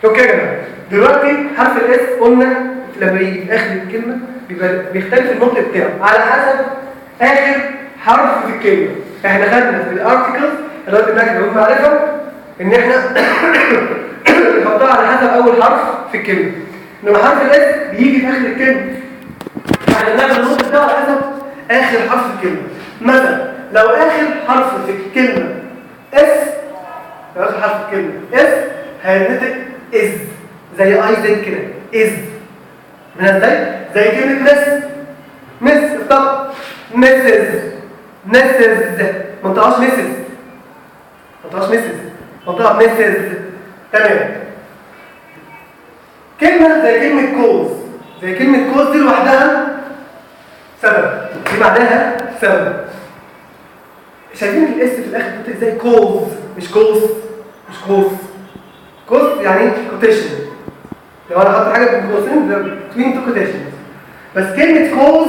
اوكي يا جماعه، دلوقتي حرف الاس قلنا لما يجي في اخر الكلمه بيختلف النطق بتاعه على حسب اخر حرف في الكلمه. احنا خدنا في الارتكلز اللي هو النكره والمعرفه ان احنا نحطها على حسب اول حرف في الكلمه، انما حرف الاس بيجي في اخر الكلمه. احنا بنعمل النطق بتاعه على حسب اخر حرف في الكلمه. مثلا لو اخر حرف في الكلمه اس، لو اخر حرف في الكلمه اس هينطق از، زي اي زد كده از. من ازاي؟ زي كلمه مس افتح مسز، ما انطقهاش مسز، منطقه مسز. تمام. كلمه زي كلمه كوز، دي لوحدها سبب، دي معناها سبب. شايفين الاس في الاخر بتنطق ازاي؟ كوز، مش كوز يعني كوتيشن. لو انا حاطط حاجه بين قوسين ده بين تو كوتيشنز. بس كلمه كوز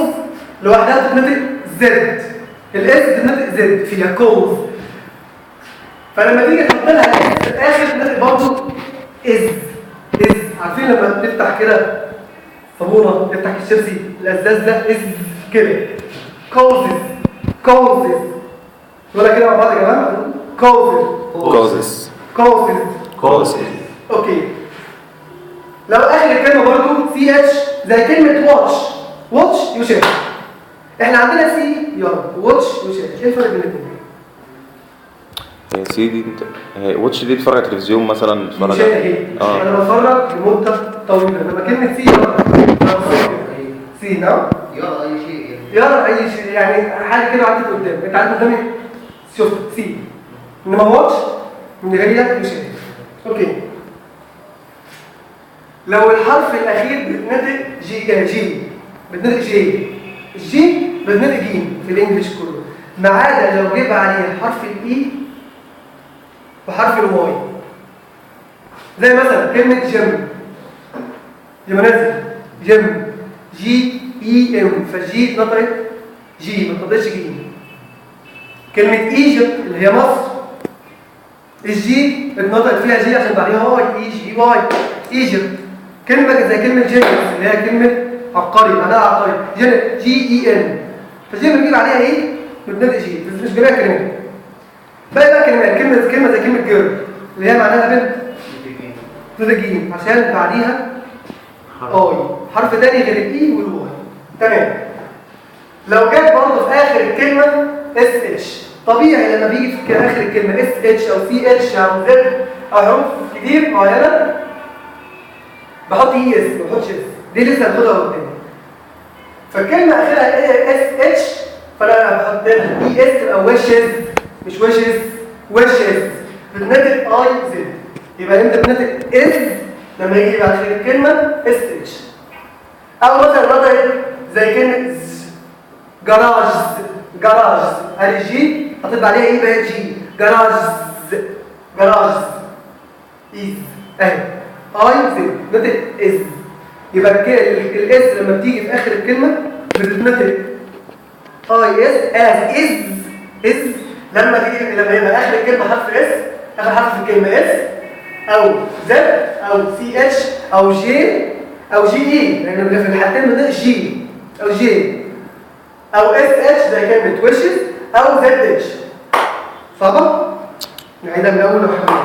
لوحدها بتنطق زد، الاس بتنطق زد فيها كوز. فلما تيجي تحط لها الاس في الاخر بتنطق برضه از. عارفين لما تفتح كده صابونه، تفتح الشيبسي الازاز ده از كده، كوزز ولا كده مع بعض يا جماعه؟ كوزز. اوكي. لو اخر الكلمه برضه سي اتش زي كلمه واتش يشاهد. احنا عندنا سي يلا واتش يشاهد، ايه الفرق بين الاثنين؟ سي دي واتش دي بتتفرج على التلفزيون مثلا، بتتفرج انا بتفرج لمده طويله. لما كلمه سي سي نعم يرى اي شيء يعني حاجه كده عدت قدام، انت عدت قدامي شفت سي. انما واتش من غير يشاهد. اوكي. لو الحرف الاخير بتنطق جي بتنطق جي بتنطق جيم في الانجليش كله، ما عدا لو جيب عليه حرف الاي وحرف الواي. زي مثلا كلمه جيم جي اي ام، فالجي اتنطقت جي ما اتنطقتش جيم. كلمه ايجيبت اللي هي مصر، الجي اتنطقت فيها جي عشان بعديها واي، واي ايجيبت. كلمه زي كلمه جينيس اللي هي كلمه عبقري، معناها عبقري، جي اي ان، فالجي بنجيب عليها ايه؟ بنبدا جي، بس مش جميع كلمات. بقى كلمات، كلمه زي كلمه جيرل اللي هي معناها بنت، جيم عشان بعديها اي، حرف تاني غير الاي والواي. تمام. لو جت برضه في اخر الكلمه اس اتش، طبيعي لما بيجي في اخر الكلمه اس اتش او سي اتش او زد او حروف كتير معينه بحط اي اس، ما بحطش اس، دي لسه هناخدها قدام. فالكلمه اخرها اس اتش فانا بحط لها اي اس او وشز، مش وشز بتنطق اي زد. يبقى انت بتنطق اس لما يجي بعد اخر الكلمه اس اتش. او مثلا نطق زي كلمه جراج ادي جي هتطلع عليها ايه بقى؟ جي جراج ايز اهي اي زد نطق از. يبقى الاس لما بتيجي في اخر الكلمه بتتنطق اي اس از لما يبقى اخر الكلمه حرف اس، اخر حرف في الكلمه اس او زد او سي اتش او جي او جي اي، لان في الحالتين بنطق جي او جي او اس اتش زي كلمه ويشز او زد اتش. صعبه؟ نعيدها من الاول لو حابين.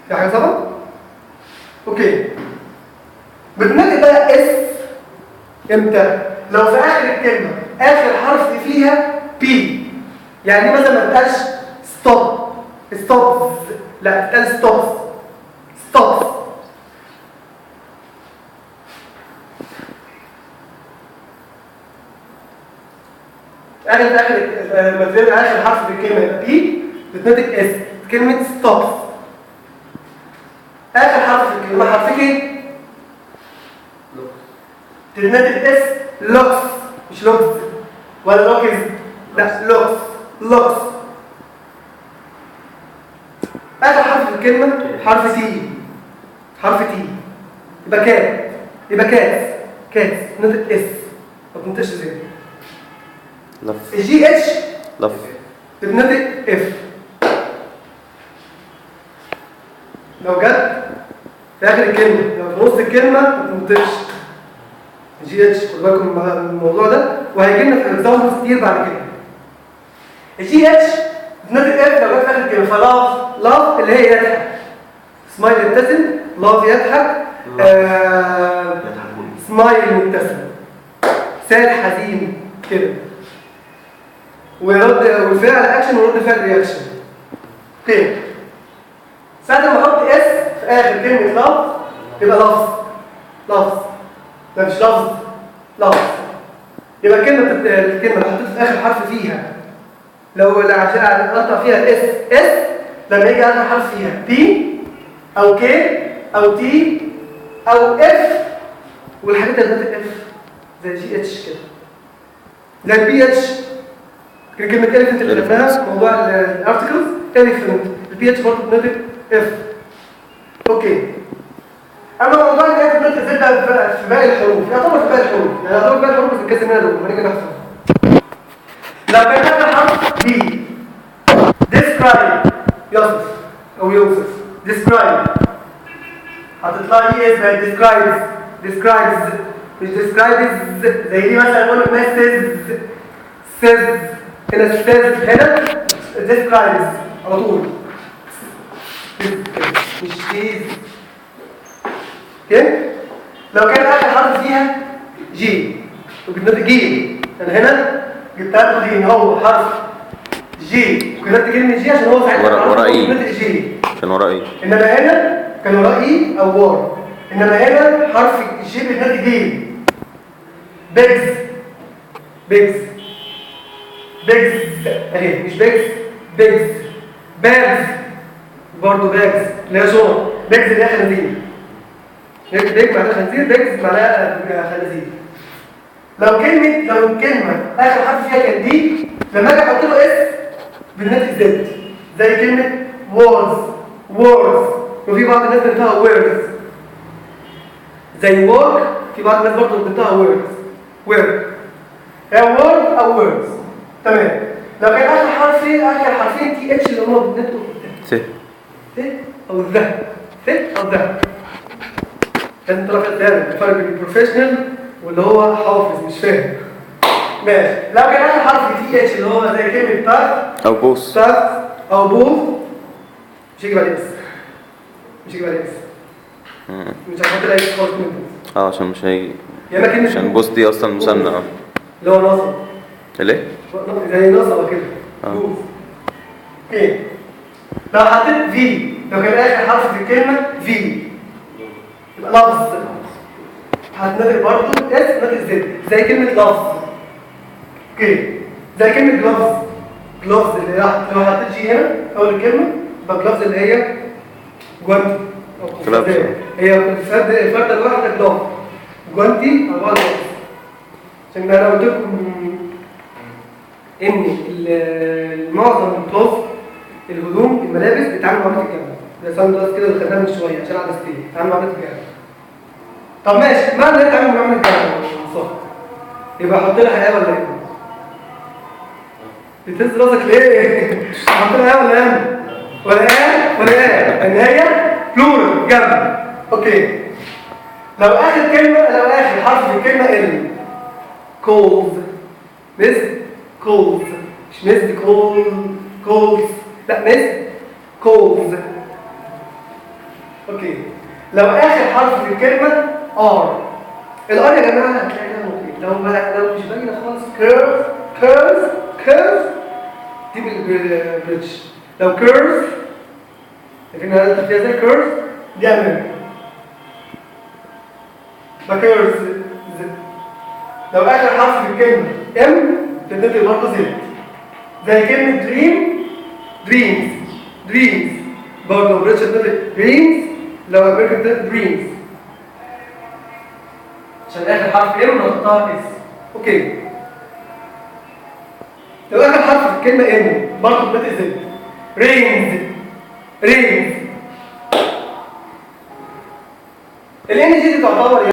في حاجه صعبه؟ اوكي. بتنطق بقى اس امتى؟ لو في اخر الكلمه اخر حرف فيها بي، يعني مثلا ما تبقاش ستوبز، لا تبقى ستوبز. اخر حرف في الكلمه يبقى بي بتنطق اس، كلمه ستوبز. اخر حرف في الكلمه حرف ايه؟ تتنطق اس لوكس، مش لوكس ولا لوكز، لا لوكس. اخر حرف في الكلمه حرف تي يبقى كاس نطق اس، ما بتنطقش زي الجي اتش بتنطق اف. لو جت في اخر الكلمه، لو في نص الكلمه ما تنطقش جي اتش. خد بالكم من الموضوع ده، وهيجي لنا في اكزامبلز كتير بعد كده. الجي اتش بتنطق اف لو جت في اخر الكلمه، فلاف لاف اللي هي يضحك، سمايل يبتسم، لاف يضحك، سمايل مبتسم، ساد حزين كده، والفعل اكشن ورد فعل رياكشن. اوكي، ساعة ما احط اس في اخر كلمة لفظ يبقى لفظ، لفظ ده مش لفظ، لفظ. يبقى الكلمة اللي حطيت في اخر حرف فيها، لو عشان انطق فيها الاس اس، لما يجي اخر حرف فيها بي او كي او تي او اف، والحاجات اللي بتاعت اف زي جي اتش كده، زي البي اتش. كلمة اليفنت اللي خدناها موضوع الارتكلز، اليفنت البي اتش برضه بنطق اف. اوكي، اما موضوع ان هي بنطق زد في باقي الحروف، يعتبر في باقي الحروف، يعني يعتبر في باقي الحروف بس الكسر منها دول لما نيجي نحفظ. لو كان اخر حرف بي describe يصف او يوصف، describe هتطلع لي ايه زي describes، describes مش describes. زي دي مثلا نقول مسز says، هنا says، هنا describes على طول، مش تيز. اوكي، لو كان اخر حرف فيها جي وبنطق جيم، انا هنا جبتها لكم دي ان هو حرف جي وكتبت كلمه جي عشان هو ساعتها ورا ايه؟ بنطق جي، كان ورا ايه؟ انما هنا كان وراه اي او وار، انما هنا حرف جي بنطق جيم. بيجز، بيجز، بيجز اهي، مش بيجز، بيجز. باجز برضه، باجز اللي هي شنط، بيجز اللي هي خنازير، بيج معناها خنزير، بيجز معناها خنازير. لو الكلمه اخر حرف فيها كان دي، لما اجي احط له اس بالنطق زد، زي كلمه وورز، وورز، وفي بعض الناس بتنطقها ويرز، زي وورك، في بعض الناس برضه بتنطقها ويرز، ويرك، هي وورد او ويرز. تمام، لو كان اخر حرفين تي اتش اللي هم بنطقوا ث او ذا، ث او ذا، لازم تعرف الفرق بين البروفيشنال واللي هو حافظ مش فاهم. ماشي، لو كان اخر حرف تي اتش اللي هو زي كلمه تاف او بوس، تاف او بوث، مش هيجي بعد اس، مش هيجي بعد اس، مش هنحط اي خالص من بوث. عشان مش هيجي، يا اما كلمه عشان بوس دي اصلا مثنى. اللي هو نصب، ليه؟ زي نصبه كده، بوث. اوكي، لو حطيت في، لو كان اخر حرف في الكلمه في يبقى لفظ، هتنطق برضه اس نطق زد، زي كلمه لفظ. اوكي، زي كلمه جلوفز، جلوفز اللي لو حطيت جي هنا اول الكلمه يبقى جلوفز اللي هي جوانتي او قفازات، هي الفرده الواحده جلوف، جوانتي او جلوفز. عشان انا قلت لكم ان معظم الجلوف الهدوم الملابس بيتعاملوا مع بنات الجامعه، زي ساندوز كده اللي خدناه من شويه عشان عدستين بيتعاملوا مع بنات الجامعه. طب ماشي، معنى ان تعمل مع بنات الجامعه صح، يبقى احط لها حياه ولا ايه؟ بتهز راسك ليه؟ احط لها حياه ولا ايه؟ ولا ايه؟ ولا ايه؟ ان هي بلورال جمع. اوكي، لو اخر حرف في الكلمه ال كولز، مس كولز، مش مس كولز، لا مس كولز. اوكي، لو اخر حرف في الكلمه ار، الار يا جماعه هتلاقيها ممكن لو مش باينه خالص كيرف، كيرف دي بالبريدج، لو كيرف لكن انا فيها زي كيرف دي امريكا، كيرف. لو اخر حرف في الكلمه ام تبتدي برضه زد، زي كلمه دريم، دريمز برضه بريتش بتبتدي دريمز، لو امريكا بتبتدي دريمز عشان اخر حرف ام نحطها اس. اوكي، لو اخر حرف في الكلمه ان برضه بتبتدي زد، رينز، الان جي دي تعتبر